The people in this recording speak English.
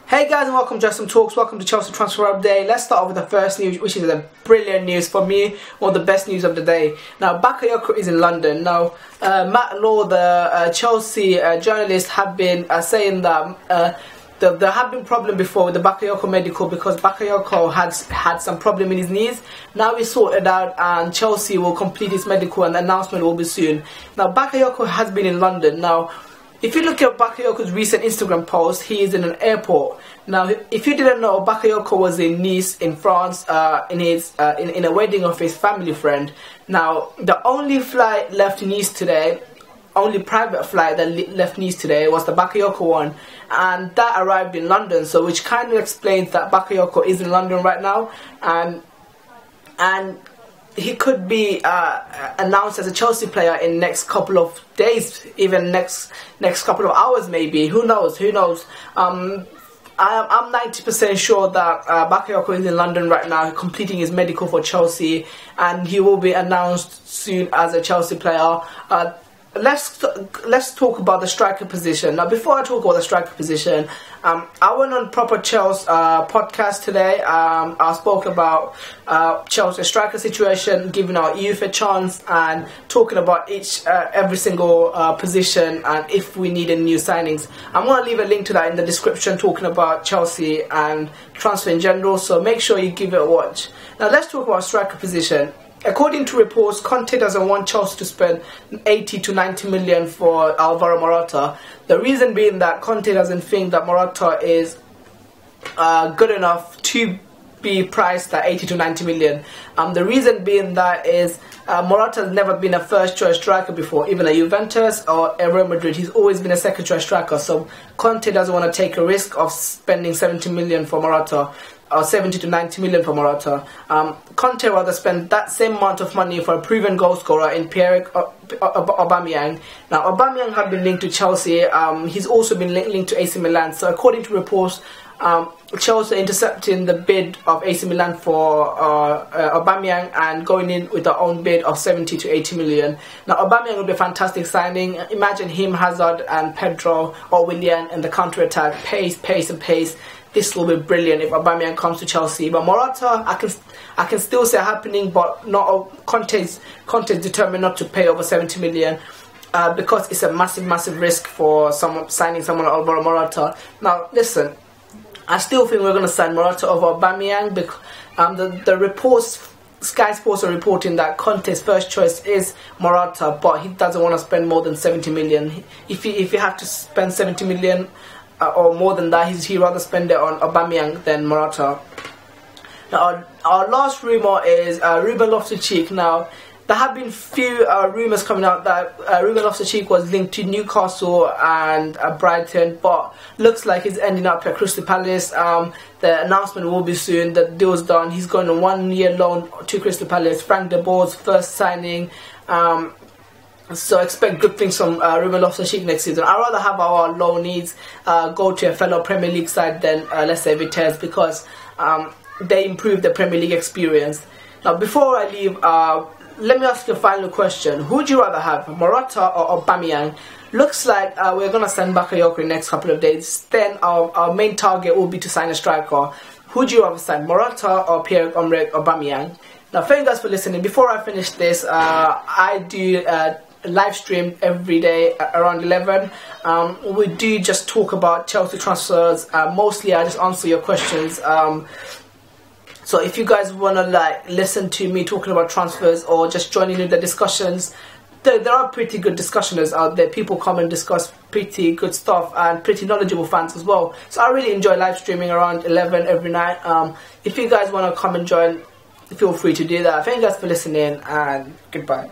Hey guys, and welcome to Some Talks. Welcome to Chelsea Transfer Update. Let's start off with the first news, which is the brilliant news for me, one of the best news of the day. Now, Bakayoko is in London. Now, Matt Law, the Chelsea journalist, have been saying that there have been problems before with the Bakayoko medical because Bakayoko had some problem in his knees. Now he's sorted out and Chelsea will complete his medical and the announcement will be soon. Now, Bakayoko has been in London. Now, if you look at Bakayoko's recent Instagram post, he is in an airport. Now, if you didn't know, Bakayoko was in Nice, in France, in a wedding of his family friend. Now, the only flight left Nice today, only private flight that left Nice today was the Bakayoko one, and that arrived in London. So, which kind of explains that Bakayoko is in London right now, and he could be announced as a Chelsea player in next couple of days, even next couple of hours maybe. Who knows? Who knows? I'm 90% sure that Bakayoko is in London right now, completing his medical for Chelsea, and he will be announced soon as a Chelsea player. Let's talk about the striker position. Now, before I talk about the striker position, I went on Proper Chelsea podcast today. I spoke about Chelsea's striker situation, giving our youth a chance, and talking about every single position and if we need any new signings. I'm going to leave a link to that in the description, talking about Chelsea and transfer in general. So make sure you give it a watch. Now, let's talk about striker position. According to reports, Conte doesn't want Chelsea to spend 80 to 90 million for Alvaro Morata. The reason being that Conte doesn't think that Morata is good enough to be priced at 80 to 90 million. The reason being that is Morata has never been a first choice striker before, even at Juventus or at Real Madrid. He's always been a second choice striker. So Conte doesn't want to take a risk of spending 70 million for Morata. Or 70 to 90 million for Morata. Conte rather spend that same amount of money for a proven goal scorer in Pierre Aubameyang. Now, Aubameyang has been linked to Chelsea. He's also been linked to AC Milan. So, according to reports, Chelsea intercepting the bid of AC Milan for Aubameyang and going in with their own bid of 70 to 80 million. Now, Aubameyang would be a fantastic signing. Imagine him, Hazard and Pedro or Willian in the counter-attack. Pace and pace. This will be brilliant if Aubameyang comes to Chelsea. But Morata, I can still say happening, but not Conte's determined not to pay over 70 million because it's a massive risk for signing someone like Alvaro Morata. Now, listen, I still think we're going to sign Morata over Aubameyang because the reports, Sky Sports are reporting that Conte's first choice is Morata, but he doesn't want to spend more than 70 million. If you have to spend 70 million or more than that, he'd rather spend it on Aubameyang than Morata. Now, our last rumour is Ruben Loftus-Cheek. Now, there have been few rumours coming out that Ruben Loftus-Cheek was linked to Newcastle and Brighton, but looks like he's ending up at Crystal Palace. The announcement will be soon. The deal's done. He's going on 1 year loan to Crystal Palace. Frank de Boer's first signing. So expect good things from Ruben Loftus-Cheek next season. I'd rather have our low needs go to a fellow Premier League side than, let's say, Vitesse, because they improve the Premier League experience. Now, before I leave, let me ask you a final question. Who would you rather have, Morata or Aubameyang? Looks like we're going to sign Bakayoko in the next couple of days. Then our main target will be to sign a striker. Who would you rather sign, Morata or Pierre-Emerick Aubameyang? Now, thank you guys for listening. Before I finish this, I do live stream every day around 11. We do just talk about Chelsea transfers. Mostly I just answer your questions. So if you guys want to listen to me talking about transfers or just joining in the discussions, there are pretty good discussioners out there. People come and discuss pretty good stuff and pretty knowledgeable fans as well. So I really enjoy live streaming around 11 every night. If you guys want to come and join, feel free to do that. Thank you guys for listening, and goodbye.